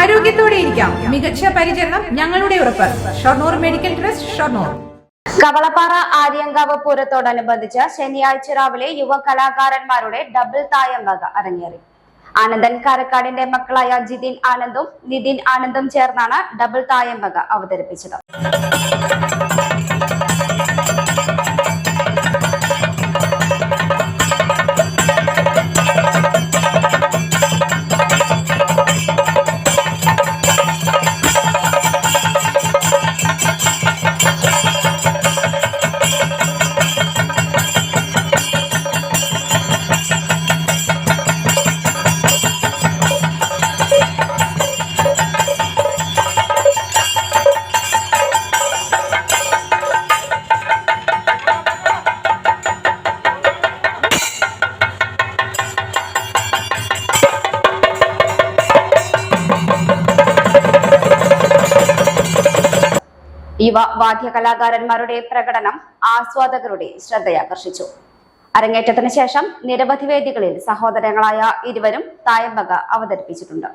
ആരോഗ്യത്തോടെ ഇരിക്കാം. മികച്ച പരിചരണം ഞങ്ങളുടെ ഉറപ്പ്. Shoranur medical trust, Shoranur. കവളപ്പാറ ആര്യങ്കാവ് പൂരത്തോടനുബന്ധിച്ച് ശനിയാഴ്ച രാവിലെ യുവ കലാകാരന്മാരുടെ ഡബിൾ തായമ്പക അരങ്ങേറി. ആനന്ദൻ കാരക്കാടിന്റെ മക്കളായ ജിതിൻ ആനന്ദും നിതിൻ ആനന്ദും ചേർന്നാണ് ഡബിൾ തായമ്പക അവതരിപ്പിച്ചത്. യുവ വാദ്യ കലാകാരന്മാരുടെ പ്രകടനം ആസ്വാദകരുടെ ശ്രദ്ധയാകർഷിച്ചു. അരങ്ങേറ്റത്തിന് ശേഷം നിരവധി വേദികളിൽ സഹോദരങ്ങളായ ഇരുവരും തായമ്പക അവതരിപ്പിച്ചിട്ടുണ്ട്.